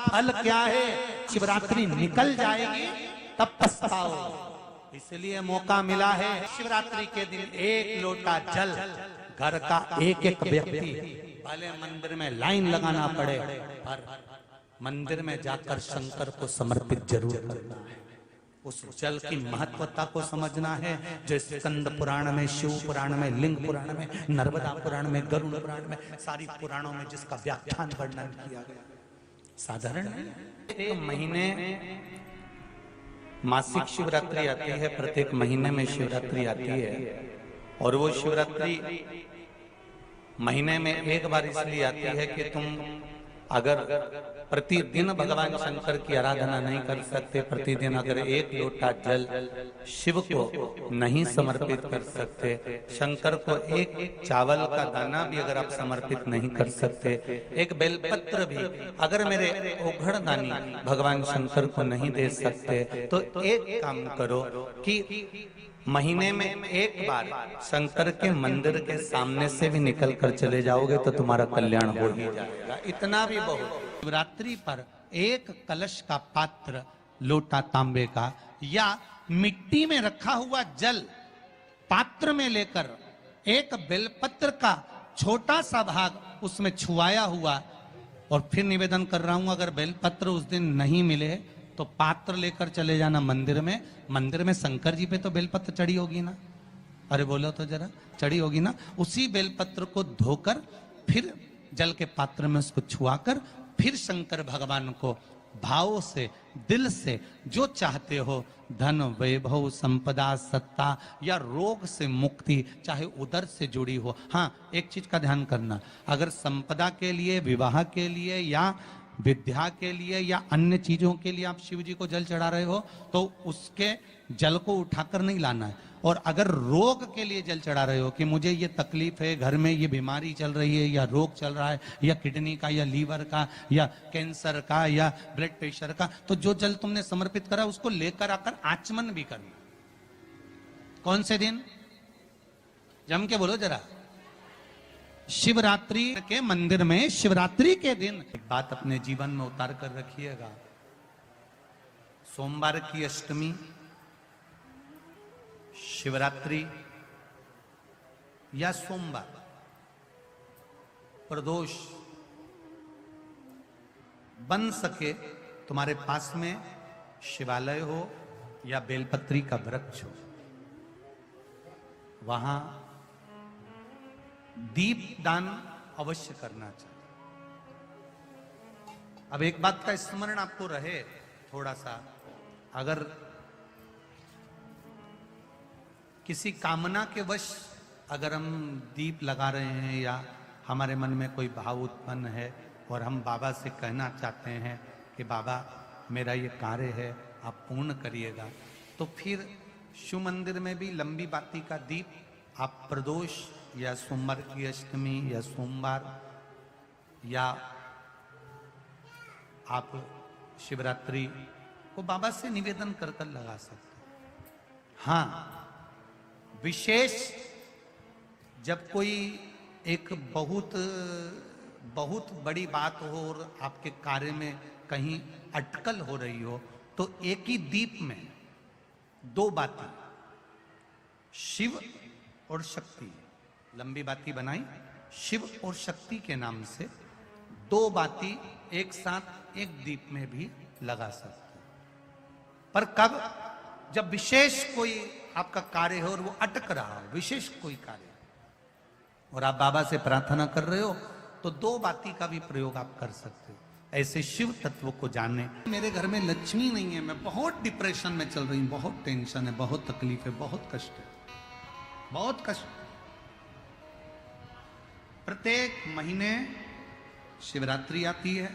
फल क्या है? शिवरात्रि निकल जाएगी तब पछताओ। इसलिए मौका मिला है शिवरात्रि के दिन एक लोटा जल घर का एक एक व्यक्ति, भले मंदिर में लाइन लगाना पड़े पर मंदिर में जाकर शंकर को समर्पित जरूर करना है। उस जल की महत्वता को समझना है जो स्कंद पुराण में, शिव पुराण में, लिंग पुराण में, नर्मदा पुराण में, गरुड़ पुराण में, सारी पुराणों में जिसका व्याख्यान वर्णन किया गया। साधारण एक महीने मासिक शिवरात्रि आती है, प्रत्येक महीने में शिवरात्रि आती है और वो शिवरात्रि महीने में एक बार इसलिए आती है कि तुम अगर प्रतिदिन भगवान शंकर की आराधना नहीं कर सकते, प्रतिदिन अगर एक लोटा जल शिव को नहीं समर्पित कर सकते, शंकर को एक चावल का दाना भी अगर आप समर्पित नहीं कर सकते, एक बेलपत्र भी अगर मेरे ओघड़दानी भगवान शंकर को नहीं दे सकते, तो एक काम करो कि महीने में एक बार शंकर के मंदिर के सामने से भी निकल कर चले जाओगे तो तुम्हारा कल्याण हो ही जाएगा। इतना भी बहुत। शिवरात्रि पर एक कलश का पात्र, लोटा तांबे का या मिट्टी में रखा हुआ जल पात्र में लेकर एक बेलपत्र का छोटा सा भाग उसमें छुआया हुआ, और फिर निवेदन कर रहा हूं अगर बेलपत्र उस दिन नहीं मिले तो पात्र लेकर चले जाना मंदिर में। मंदिर में शंकर जी पे तो बेलपत्र चढ़ी होगी ना, अरे बोलो तो जरा, चढ़ी होगी ना। उसी बेलपत्र को धोकर फिर जल के पात्र में उसको छुआकर फिर शंकर भगवान को भाव से, दिल से जो चाहते हो, धन, वैभव, संपदा, सत्ता या रोग से मुक्ति, चाहे उदर से जुड़ी हो। हाँ, एक चीज का ध्यान करना, अगर संपदा के लिए, विवाह के लिए या विद्या के लिए या अन्य चीजों के लिए आप शिव जी को जल चढ़ा रहे हो तो उसके जल को उठाकर नहीं लाना है। और अगर रोग के लिए जल चढ़ा रहे हो कि मुझे ये तकलीफ है, घर में ये बीमारी चल रही है या रोग चल रहा है या किडनी का या लीवर का या कैंसर का या ब्लड प्रेशर का, तो जो जल तुमने समर्पित करा उसको लेकर आकर आचमन भी करना। कौन से दिन? जम के बोलो जरा। शिवरात्रि के मंदिर में शिवरात्रि के दिन एक बात अपने जीवन में उतार कर रखिएगा। सोमवार की अष्टमी, शिवरात्रि या सोमवार, प्रदोष, बन सके तुम्हारे पास में शिवालय हो या बेलपत्री का वृक्ष हो, वहां दीप दान अवश्य करना चाहिए। अब एक बात का स्मरण आपको रहे थोड़ा सा, अगर किसी कामना के वश अगर हम दीप लगा रहे हैं या हमारे मन में कोई भाव उत्पन्न है और हम बाबा से कहना चाहते हैं कि बाबा मेरा ये कार्य है आप पूर्ण करिएगा, तो फिर शिव मंदिर में भी लंबी बाती का दीप आप प्रदोष या सोमवार की अष्टमी या सोमवार या आप शिवरात्रि को बाबा से निवेदन कर कर लगा सकते हैं। हाँ, विशेष जब कोई एक बहुत बहुत बड़ी बात हो और आपके कार्य में कहीं अटकल हो रही हो, तो एक ही दीप में दो बाती, शिव और शक्ति, लंबी बाती बनाई शिव और शक्ति के नाम से, दो बाती एक साथ एक दीप में भी लगा सकते हैं। पर कब? जब विशेष कोई आपका कार्य हो और वो अटक रहा हो, विशेष कोई कार्य, और आप बाबा से प्रार्थना कर रहे हो, तो दो बाती का भी प्रयोग आप कर सकते हो। ऐसे शिव तत्व को जानने। मेरे घर में लक्ष्मी नहीं है, मैं बहुत डिप्रेशन में चल रही हूं, बहुत टेंशन है, बहुत तकलीफ है, बहुत कष्ट है, बहुत कष्ट। प्रत्येक महीने शिवरात्रि आती है,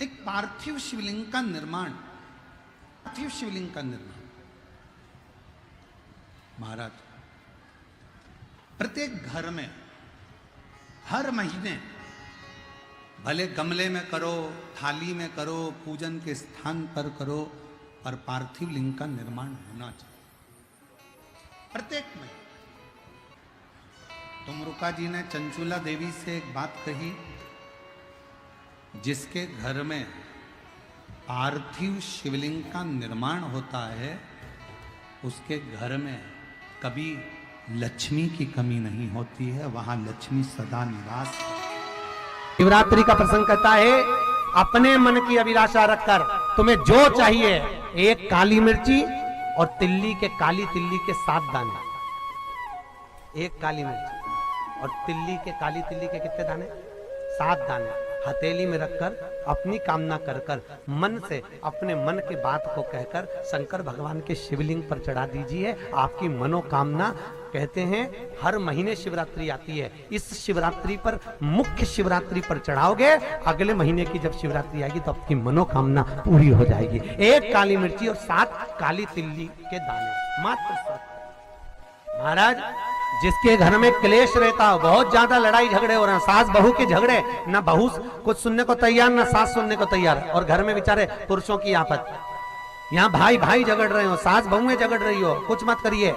एक पार्थिव शिवलिंग का निर्माण, पार्थिव शिवलिंग का निर्माण। महाराज, प्रत्येक घर में हर महीने, भले गमले में करो, थाली में करो, पूजन के स्थान पर करो, पर पार्थिव लिंग का निर्माण होना चाहिए प्रत्येक महीने। तुमरुका जी ने चंचुला देवी से एक बात कही, जिसके घर में पार्थिव शिवलिंग का निर्माण होता है, उसके घर में कभी लक्ष्मी की कमी नहीं होती है, वहां लक्ष्मी सदा निवास। शिवरात्रि का प्रसंग कहता है, अपने मन की अभिलाषा रखकर तुम्हें जो चाहिए, एक काली मिर्ची और काली तिल्ली के 7 दाने। एक काली मिर्ची और काली तिल्ली के कितने दाने? 7 दाने हथेली में रखकर अपनी कामना कर कर मन से अपने मन के बात को कहकर शंकर भगवान के शिवलिंग पर चढ़ा दीजिए। आपकी मनोकामना, कहते हैं हर महीने शिवरात्रि आती है, इस शिवरात्रि पर, मुख्य शिवरात्रि पर चढ़ाओगे, अगले महीने की जब शिवरात्रि आएगी तो आपकी मनोकामना पूरी हो जाएगी। एक काली मिर्ची और 7 काली तिल्ली के दाने, मात्र 7। महाराज, जिसके घर में क्लेश रहता हो, बहुत ज्यादा लड़ाई झगड़े हो रहे हैं, सास बहू के झगड़े, ना बहू कुछ सुनने को तैयार ना सास सुनने को तैयार, और घर में बेचारे पुरुषों की आपत, यहाँ भाई भाई झगड़ रहे हो, सास बहू में झगड़ रही हो, कुछ मत करिए।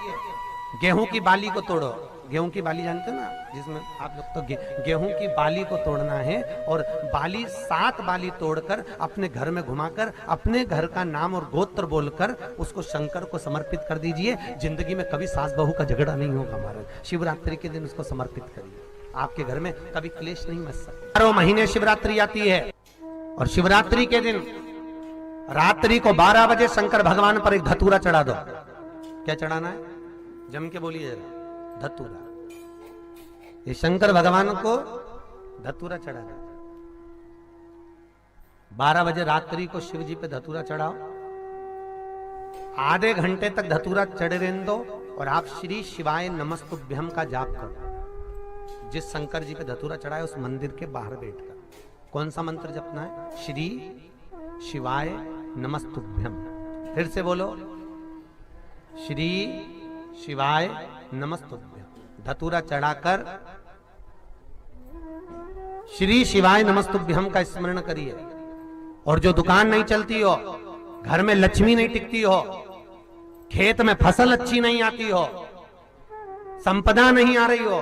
गेहूं की बाली को तोड़ो। गेहूं की बाली जानते हो ना, जिसमें आप लोग तो गेहूं की बाली को तोड़ना है, और बाली 7 बाली तोड़कर अपने घर में घुमाकर अपने घर का नाम और गोत्र बोलकर उसको शंकर को समर्पित कर दीजिए। जिंदगी में कभी सास बहू का झगड़ा नहीं होगा महाराज। शिवरात्रि के दिन उसको समर्पित करिए, आपके घर में कभी क्लेश नहीं मच सकता। 12 महीने शिवरात्रि आती है, और शिवरात्रि के दिन रात्रि को 12 बजे शंकर भगवान पर एक धतूरा चढ़ा दो। क्या चढ़ाना है? जम के बोलिए जरा। धतूरा। ये शंकर भगवान को धतूरा चढ़ा दो। 12 बजे रात्रि को शिव जी पे धतूरा चढ़ाओ, आधे घंटे तक धतूरा चढ़े रहने दो, और आप श्री शिवाय नमस्तुभ्यम का जाप करो। जिस शंकर जी पे धतूरा चढ़ाए उस मंदिर के बाहर बैठकर कौन सा मंत्र जपना है? श्री शिवाय नमस्तुभ्यम। फिर से बोलो, श्री शिवाय नमस्तुभ्यम। धतूरा चढ़ाकर श्री शिवाय नमस्तुभ्यम का स्मरण करिए। और जो दुकान नहीं चलती हो, घर में लक्ष्मी नहीं टिकती हो, खेत में फसल अच्छी नहीं आती हो, संपदा नहीं आ रही हो,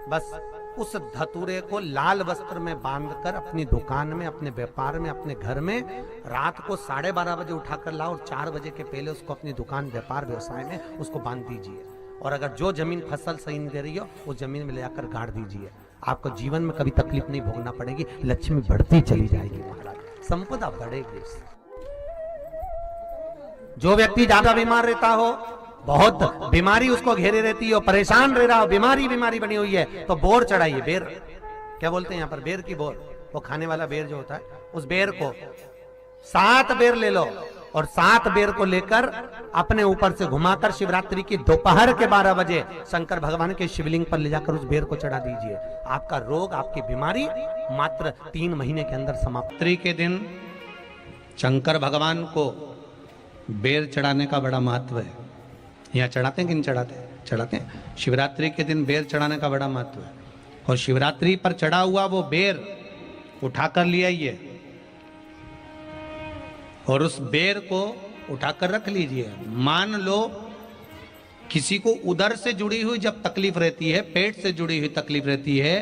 बस उस धतूरे को लाल वस्त्र में बांधकर अपनी दुकान में, अपने व्यापार में, अपने घर में रात को 12:30 बजे उठाकर लाओ, और 4 बजे के पहले उसको अपनी दुकान, व्यापार, व्यवसाय में उसको बांध दीजिए। और अगर जो जमीन फसल सही नहीं दे रही हो, उस जमीन में ले जाकर गाड़ दीजिए। आपको जीवन में कभी तकलीफ नहीं भोगना पड़ेगी, लक्ष्मी बढ़ती चली जाएगी महाराज, संपदा बढ़ेगी। जो व्यक्ति ज्यादा बीमार रहता हो, बहुत बीमारी उसको घेरे रहती है, परेशान रह रहा हो, बीमारी बनी हुई है, तो बोर चढ़ाइए। बेर, क्या बोलते हैं यहाँ पर? बेर की बोर, वो खाने वाला बेर जो होता है, उस बेर को 7 बेर ले लो, और 7 बेर को लेकर अपने ऊपर से घुमाकर शिवरात्रि की दोपहर के 12 बजे शंकर भगवान के शिवलिंग पर ले जाकर उस बेर को चढ़ा दीजिए। आपका रोग, आपकी बीमारी मात्र 3 महीने के अंदर समाप्त। के दिन शंकर भगवान को बेर चढ़ाने का बड़ा महत्व है। यहाँ चढ़ाते हैं कि नहीं चढ़ाते? चढ़ाते हैं। शिवरात्रि के दिन बेर चढ़ाने का बड़ा महत्व है, और शिवरात्रि पर चढ़ा हुआ वो बेर उठाकर ले आइए, और उस बेर को उठाकर रख लीजिए। मान लो किसी को उदर से जुड़ी हुई जब तकलीफ रहती है, पेट से जुड़ी हुई तकलीफ रहती है,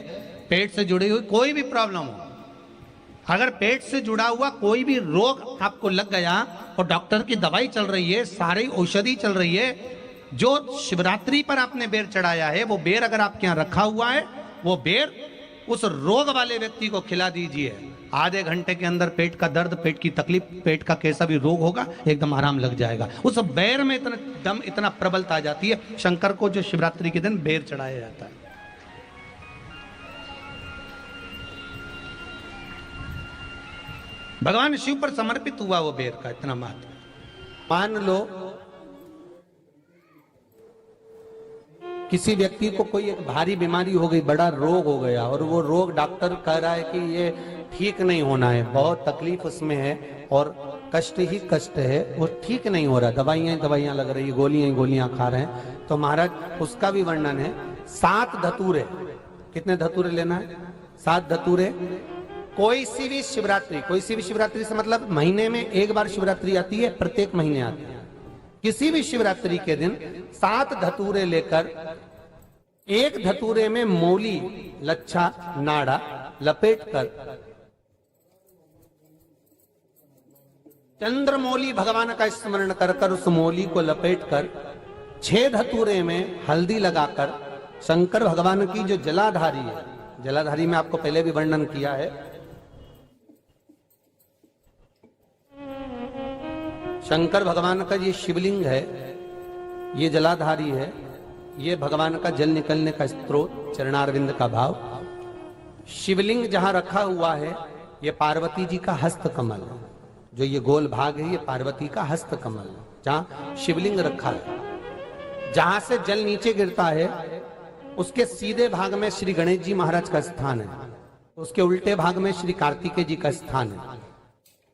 पेट से जुड़ी हुई कोई भी प्रॉब्लम हो, अगर पेट से जुड़ा हुआ कोई भी रोग आपको लग गया और डॉक्टर की दवाई चल रही है, सारी औषधि चल रही है, जो शिवरात्रि पर आपने बेर चढ़ाया है, वो बेर अगर आपके यहाँ रखा हुआ है, वो बेर उस रोग वाले व्यक्ति को खिला दीजिए। आधे घंटे के अंदर पेट का दर्द, पेट की तकलीफ, पेट का कैसा भी रोग होगा, एकदम आराम लग जाएगा। उस बेर में इतना दम, इतना प्रबलता आ जाती है। शंकर को जो शिवरात्रि के दिन बेर चढ़ाया जाता है। भगवान शिव पर समर्पित हुआ वो बेर का इतना महत्व। मान लो किसी व्यक्ति को कोई एक भारी बीमारी हो गई, बड़ा रोग हो गया, और वो रोग डॉक्टर कह रहा है कि ये ठीक नहीं होना है, बहुत तकलीफ उसमें है और कष्ट ही कष्ट है, वो ठीक नहीं हो रहा, दवाइयां लग रही है, गोलियां खा रहे हैं, तो महाराज उसका भी वर्णन है। 7 धतूरे, कितने धतूरे लेना है? 7 धतूरे। कोई सी भी शिवरात्रि से मतलब महीने में एक बार शिवरात्रि आती है, प्रत्येक महीने आती है। किसी भी शिवरात्रि के दिन 7 धतूरे लेकर, एक धतूरे में मौली, लच्छा, नाड़ा लपेटकर चंद्रमौली भगवान का स्मरण कर कर उस मौली को लपेट कर 6 धतूरे में हल्दी लगाकर शंकर भगवान की जो जलाधारी है, जलाधारी में आपको पहले भी वर्णन किया है, शंकर भगवान का ये शिवलिंग है, ये जलाधारी है, ये भगवान का जल निकलने का स्रोत, चरणारविंद का भाव। शिवलिंग जहां रखा हुआ है ये पार्वती जी का हस्त कमल है, जो ये गोल भाग है ये पार्वती का हस्त कमल है, जहां शिवलिंग रखा है। जहां से जल नीचे गिरता है उसके सीधे भाग में श्री गणेश जी महाराज का स्थान है, उसके उल्टे भाग में श्री कार्तिकेय जी का स्थान है।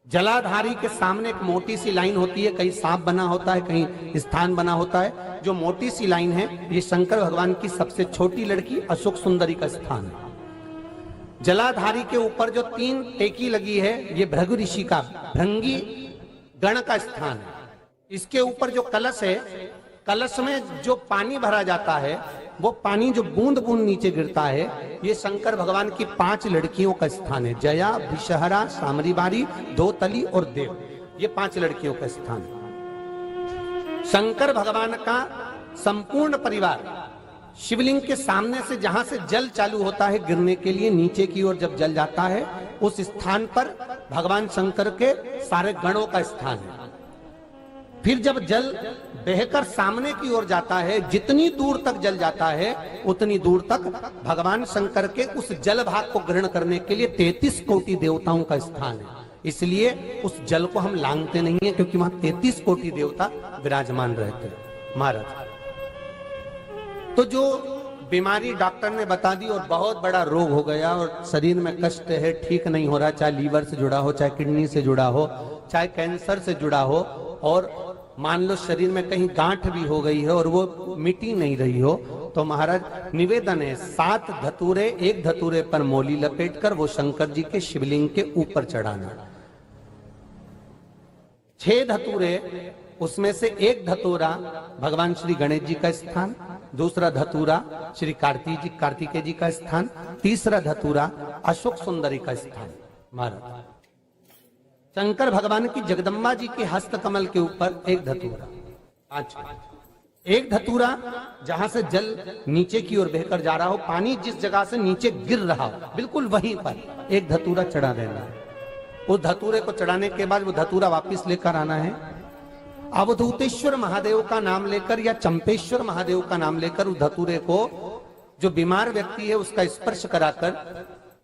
जलाधारी के सामने एक मोटी सी लाइन होती है, कहीं सांप बना होता है, कहीं स्थान बना होता है। जो मोटी सी लाइन है ये शंकर भगवान की सबसे छोटी लड़की अशोक सुंदरी का स्थान है। जलाधारी के ऊपर जो 3 टेकी लगी है ये भृगु ऋषि का, भृंगी गण का स्थान है। इसके ऊपर जो कलश है, कलश में जो पानी भरा जाता है वो पानी जो बूंद बूंद नीचे गिरता है ये शंकर भगवान की 5 लड़कियों का स्थान है। जया, विषहरा, सामरीबारी, धोतली और देव, ये 5 लड़कियों का स्थान है। शंकर भगवान का संपूर्ण परिवार शिवलिंग के सामने से, जहां से जल चालू होता है गिरने के लिए नीचे की ओर जब जल जाता है, उस स्थान पर भगवान शंकर के सारे गणों का स्थान है। फिर जब जल बहकर सामने की ओर जाता है, जितनी दूर तक जल जाता है उतनी दूर तक भगवान शंकर के उस जल भाग को ग्रहण करने के लिए 33 कोटि देवताओं का स्थान है। इसलिए उस जल को हम लांघते नहीं है, क्योंकि वहां 33 कोटि देवता विराजमान रहते हैं महाराज। तो जो बीमारी डॉक्टर ने बता दी और बहुत बड़ा रोग हो गया और शरीर में कष्ट है, ठीक नहीं हो रहा, चाहे लीवर से जुड़ा हो, चाहे किडनी से जुड़ा हो, चाहे कैंसर से जुड़ा हो, और मान लो शरीर में कहीं गांठ भी हो गई है और वो मिटी नहीं रही हो, तो महाराज निवेदन है 7 धतूरे, एक धतूरे पर मौली लपेटकर वो शंकर जी के शिवलिंग के ऊपर चढ़ाना। 6 धतूरे, उसमें से एक धतूरा भगवान श्री गणेश जी का स्थान, दूसरा धतूरा श्री कार्तिकेय जी का स्थान, तीसरा धतूरा अशोक सुंदरी का स्थान। महाराज शंकर भगवान की जगदम्बा जी के हस्त कमल के ऊपर एक धतूरा, एक धतूरा जहां से जल नीचे की ओर बहकर जा रहा हो, पानी जिस जगह से नीचे गिर रहा हो बिल्कुल वहीं पर एक धतूरा चढ़ा देना है। उस धतूरे को चढ़ाने के बाद वो धतूरा वापस लेकर आना है। अवधूतेश्वर महादेव का नाम लेकर या चंपेश्वर महादेव का नाम लेकर उस धतूरे को, जो बीमार व्यक्ति है उसका स्पर्श कराकर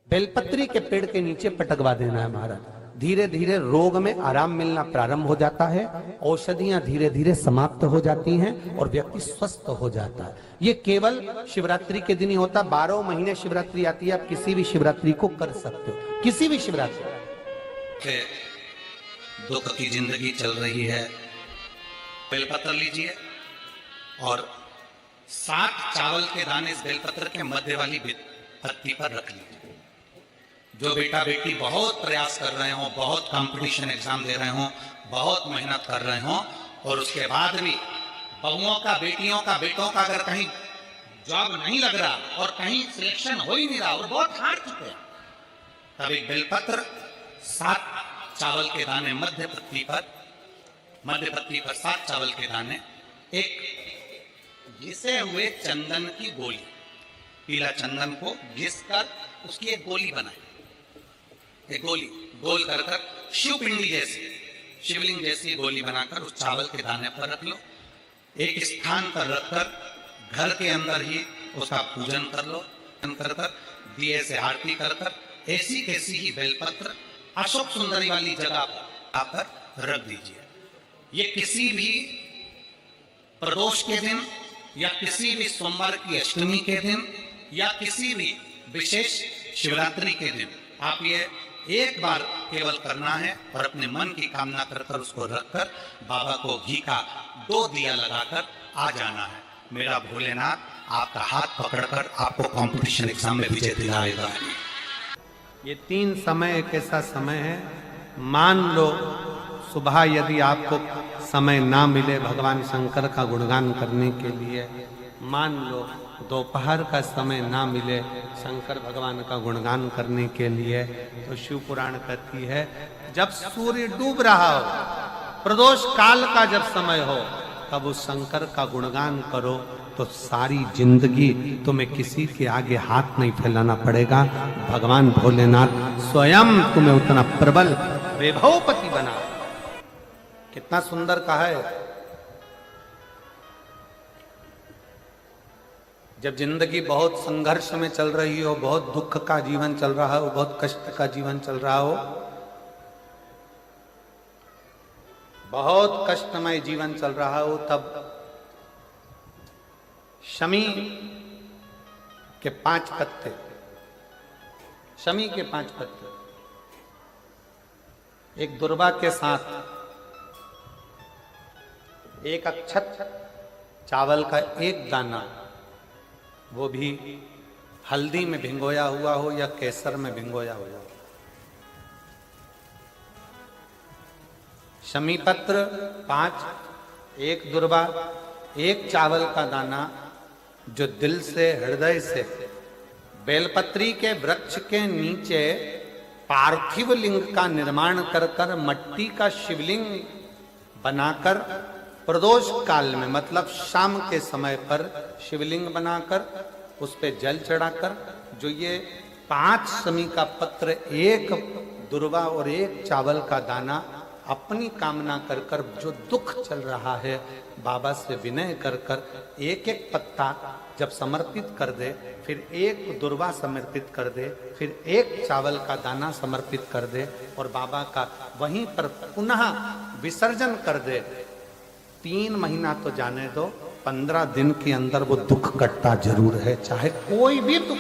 बेलपत्री के पेड़ के नीचे पटकवा देना है महाराज। धीरे धीरे रोग में आराम मिलना प्रारंभ हो जाता है, औषधियां धीरे धीरे समाप्त हो जाती हैं और व्यक्ति स्वस्थ हो जाता है। ये केवल शिवरात्रि के दिन ही होता। 12 महीने शिवरात्रि आती है, आप किसी भी शिवरात्रि को कर सकते हो, किसी भी शिवरात्रि। दुख की जिंदगी चल रही है, बेलपत्र लीजिए और 7 चावल के दाने इस बेलपत्र के मध्य वाली पत्ती पर रख लीजिए। जो बेटा बेटी बहुत प्रयास कर रहे हो, बहुत कंपटीशन एग्जाम दे रहे हो, बहुत मेहनत कर रहे हो और उसके बाद भी बहुओं का, बेटियों का, बेटों का अगर कहीं जॉब नहीं लग रहा और कहीं सिलेक्शन हो ही नहीं रहा और बहुत हार चुके हैं, तब एक बेलपत्र 7 चावल के दाने मध्य पत्ती पर 7 चावल के दाने, एक घिसे हुए चंदन की गोली, पीला चंदन को घिस कर उसकी एक गोली बनाए, एक गोली गोल कर शिव पिंडी जैसी, शिवलिंग जैसी गोली बनाकर उस चावल के दाने पर रख लो। एक स्थान पर रखकर घर के अंदर ही उसका पूजन कर लो, कर दिए से आरती कर ऐसी कैसी ही बेलपत्र अशोक सुंदरी वाली जगह पर आकर रख दीजिए। ये किसी भी प्रदोष के दिन या किसी भी सोमवार की अष्टमी के दिन या किसी भी विशेष शिवरात्रि के दिन आप ये एक बार केवल करना है और अपने मन की कामना कर उसको रखकर बाबा को घी का 2 दिया लगाकर आ जाना है। मेरा भोलेनाथ आपका हाथ पकड़कर आपको कंपटीशन एग्जाम में विजय दिलाएगा। ये 3 समय एक ऐसा समय है, मान लो सुबह यदि आपको समय ना मिले भगवान शंकर का गुणगान करने के लिए, मान लो दोपहर का समय ना मिले शंकर भगवान का गुणगान करने के लिए, तो शिव पुराण कहती है जब सूर्य डूब रहा हो, प्रदोष काल का जब समय हो, तब उस शंकर का गुणगान करो तो सारी जिंदगी तुम्हें किसी के आगे हाथ नहीं फैलाना पड़ेगा। भगवान भोलेनाथ स्वयं तुम्हें उतना प्रबल वैभवपति बना। कितना सुंदर कहा है। जब जिंदगी बहुत संघर्ष में चल रही हो, बहुत दुख का जीवन चल रहा हो, बहुत कष्ट का जीवन चल रहा हो, बहुत कष्टमय जीवन चल रहा हो, तब शमी के 5 पत्ते, शमी के 5 पत्ते, एक दुर्वा के साथ एक अक्षत चावल का एक दाना, वो भी हल्दी में भिंगोया हुआ हो या केसर में भिंगोया हुआ हो, शमी पत्र 5, एक दुर्वा, एक चावल का दाना, जो दिल से हृदय से बेलपत्री के वृक्ष के नीचे पार्थिव लिंग का निर्माण कर कर मट्टी का शिवलिंग बनाकर प्रदोष काल में, मतलब शाम के समय पर शिवलिंग बनाकर उस पे जल चढ़ाकर, जो ये 5 शमी का पत्र, एक दुर्वा और एक चावल का दाना, अपनी कामना कर कर, जो दुख चल रहा है बाबा से विनय कर कर एक एक पत्ता जब समर्पित कर दे, फिर एक दुर्वा समर्पित कर दे, फिर एक चावल का दाना समर्पित कर दे और बाबा का वहीं पर पुनः विसर्जन कर दे, 3 महीना तो जाने दो, 15 दिन के अंदर वो दुख कटता जरूर है, चाहे कोई भी दुख,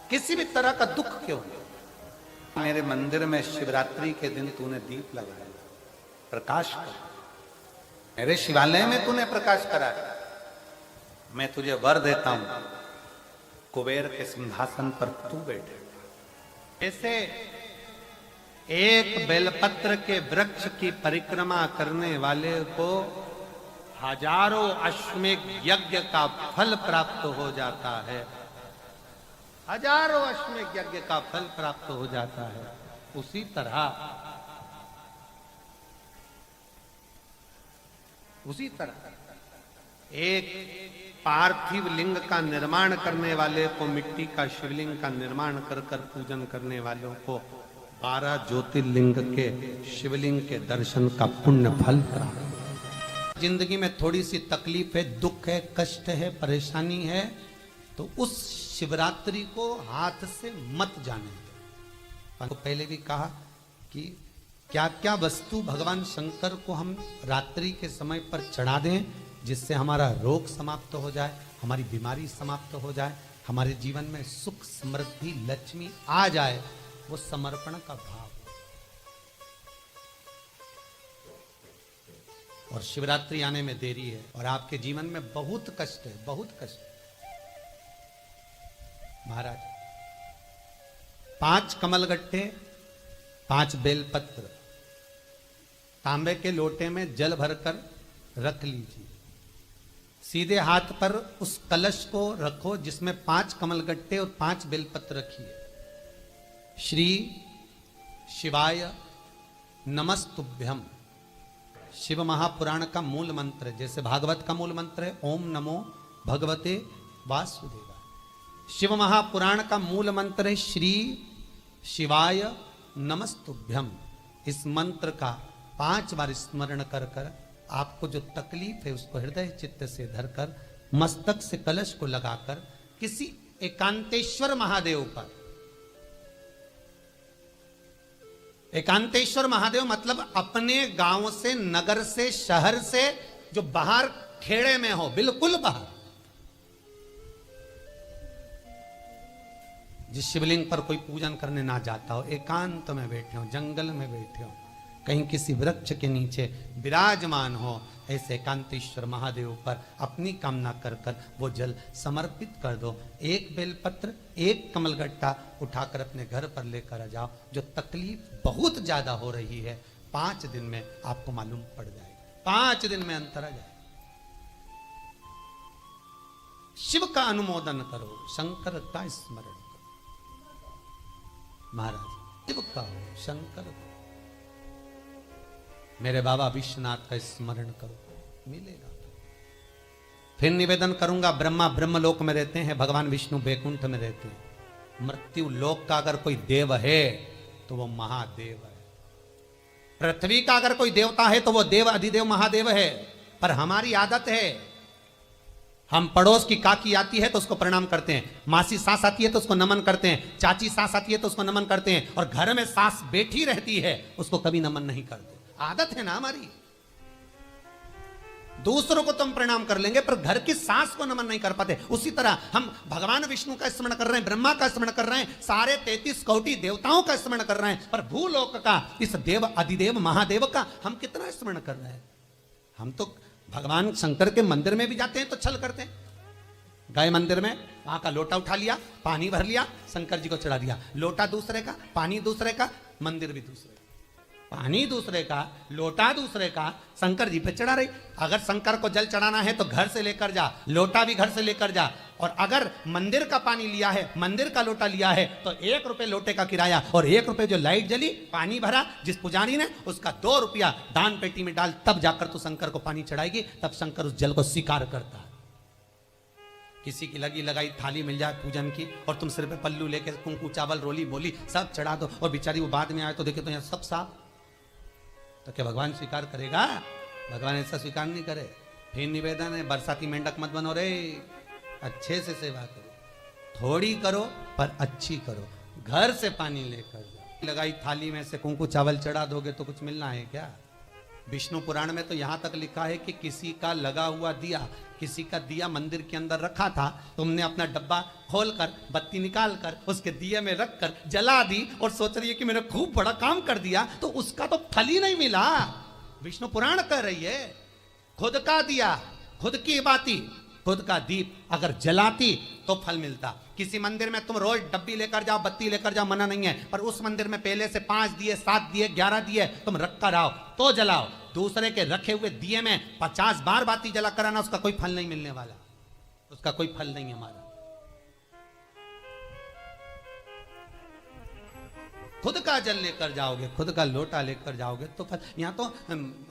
किसी भी तरह का दुख क्यों हो। मेरे मंदिर में शिवरात्रि के दिन तूने दीप लगाया, प्रकाश कर, मेरे शिवालय में तूने प्रकाश कराया, मैं तुझे वर देता हूं, कुबेर के सिंहासन पर तू बैठे। ऐसे एक बेलपत्र के वृक्ष की परिक्रमा करने वाले को हजारों अश्वमेध यज्ञ का फल प्राप्त हो जाता है, हजारों अश्वमेध यज्ञ का फल प्राप्त हो जाता है। उसी तरह एक पार्थिव लिंग का निर्माण करने वाले को, मिट्टी का शिवलिंग का निर्माण कर कर पूजन करने वालों को 12 ज्योतिर्लिंग के शिवलिंग के दर्शन का पुण्य फल प्राप्त। जिंदगी में थोड़ी सी तकलीफ है, दुख है, कष्ट है, परेशानी है, तो उस शिवरात्रि को हाथ से मत जाने। तो पहले भी कहा कि क्या क्या वस्तु भगवान शंकर को हम रात्रि के समय पर चढ़ा दें, जिससे हमारा रोग समाप्त हो जाए, हमारी बीमारी समाप्त हो जाए, हमारे जीवन में सुख समृद्धि लक्ष्मी आ जाए, वो समर्पण का भाव। और शिवरात्रि आने में देरी है और आपके जीवन में बहुत कष्ट है, बहुत कष्ट है। महाराज 5 कमलगट्टे, 5 बेलपत्र तांबे के लोटे में जल भरकर रख लीजिए, सीधे हाथ पर उस कलश को रखो जिसमें 5 कमलगट्टे और 5 बेलपत्र रखिए। श्री शिवाय नमस्तुभ्यम, शिव महापुराण का मूल मंत्र है, जैसे भागवत का मूल मंत्र है ओम नमो भगवते वासुदेवाय। शिव महापुराण का मूल मंत्र है श्री शिवाय नमस्तुभ्यम। इस मंत्र का 5 बार स्मरण कर कर आपको जो तकलीफ है उसको हृदय चित्त से धरकर मस्तक से कलश को लगाकर किसी एकांतेश्वर महादेव पर, एकांतेश्वर महादेव मतलब अपने गांव से, नगर से, शहर से जो बाहर खेड़े में हो, बिल्कुल बाहर, जिस शिवलिंग पर कोई पूजन करने ना जाता हो, एकांत में बैठे हो, जंगल में बैठे हो, कहीं किसी वृक्ष के नीचे विराजमान हो, ऐसे एकांतेश्वर महादेव पर अपनी कामना कर कर वो जल समर्पित कर दो। एक बेलपत्र, एक कमलगट्टा उठाकर अपने घर पर लेकर आ जाओ। जो तकलीफ बहुत ज्यादा हो रही है 5 दिन में आपको मालूम पड़ जाएगा, 5 दिन में अंतर आ जाएगा। शिव का अनुमोदन करो, शंकर का स्मरण करो। महाराज शिव का हो, शंकर हो, मेरे बाबा विश्वनाथ का स्मरण करो, मिलेगा। फिर निवेदन करूंगा, ब्रह्मा ब्रह्मलोक में रहते हैं, भगवान विष्णु बैकुंठ में रहते हैं। मृत्यु लोक का अगर कोई देव है तो वो महादेव है। पृथ्वी का अगर कोई देवता है तो वो देव अधिदेव महादेव है। पर हमारी आदत है, हम पड़ोस की काकी आती है तो उसको प्रणाम करते हैं, मासी सास आती है तो उसको नमन करते हैं, चाची सास आती है तो उसको नमन करते हैं, और घर में सास बैठी रहती है उसको कभी नमन नहीं करते। आदत है ना हमारी। दूसरों को तो हम प्रणाम कर लेंगे पर घर की सास को नमन नहीं कर पाते। उसी तरह हम भगवान विष्णु का स्मरण कर रहे हैं, ब्रह्मा का स्मरण कर रहे हैं, सारे 33 कोटि देवताओं का स्मरण कर रहे हैं, पर भूलोक का इस देव अधिदेव महादेव का हम कितना स्मरण कर रहे हैं। हम तो भगवान शंकर के मंदिर में भी जाते हैं तो छल करते हैं। गए मंदिर में, वहां का लोटा उठा लिया, पानी भर लिया, शंकर जी को चढ़ा दिया। लोटा दूसरे का, पानी दूसरे का, मंदिर भी दूसरे का। पानी दूसरे का, लोटा दूसरे का, शंकर जी पे चढ़ा रही। अगर शंकर को जल चढ़ाना है तो घर से लेकर जा, लोटा भी घर से लेकर जा। और अगर मंदिर का पानी लिया है, मंदिर का लोटा लिया है तो 1 रुपए लोटे का किराया, और 1 रुपए जो लाइट जली, पानी भरा जिस पुजारी ने, उसका 2 रुपया दान पेटी में डाल, तब जाकर तू शंकर को पानी चढ़ाएगी, तब शंकर उस जल को स्वीकार करता है। किसी की लगी लगाई थाली मिल जाए पूजन की, और तुम सिर पे पल्लू लेके कुंकू चावल रोली मोली सब चढ़ा दो, और बेचारी वो बाद में आए तो देखे तो यहाँ सब साफ, तो क्या भगवान स्वीकार करेगा? भगवान ऐसा स्वीकार नहीं करे। फिर निवेदन है, बरसाती मेंढक मत बनो रे, अच्छे से सेवा करो, थोड़ी करो पर अच्छी करो। घर से पानी लेकर जाओ, लगाई थाली में से कुंकू चावल चढ़ा दोगे तो कुछ मिलना है क्या? विष्णु पुराण में तो यहां तक लिखा है कि किसी का लगा हुआ दिया, किसी का दिया मंदिर के अंदर रखा था, तुमने अपना डब्बा खोलकर बत्ती निकाल कर उसके दिए में रखकर जला दी और सोच रही है कि मैंने खूब बड़ा काम कर दिया, तो उसका तो फल ही नहीं मिला। विष्णु पुराण कह रही है, खुद का दिया, खुद की बाती, खुद का दीप अगर जलाती तो फल मिलता। किसी मंदिर में तुम रोज डब्बी लेकर जाओ, बत्ती लेकर जाओ, मना नहीं है, पर उस मंदिर में पहले से 5 दिए, 7 दिए, 11 दिए तुम रख कर आओ तो जलाओ। दूसरे के रखे हुए दिए में 50 बार बाती जला कर आना, उसका कोई फल नहीं मिलने वाला, उसका कोई फल नहीं है हमारा। खुद का जल लेकर जाओगे, खुद का लोटा लेकर जाओगे तो फल। यहां तो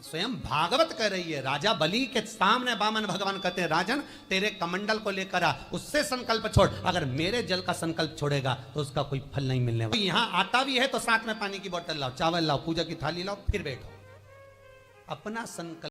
स्वयं भागवत कह रही है, राजा बलि के सामने वामन भगवान कहते हैं, राजन तेरे कमंडल को लेकर आ, उससे संकल्प छोड़, अगर मेरे जल का संकल्प छोड़ेगा तो उसका कोई फल नहीं मिलने वाला। यहां आता भी है तो साथ में पानी की बोतल लाओ, चावल लाओ, पूजा की थाली लाओ, फिर बैठो, अपना संकल्प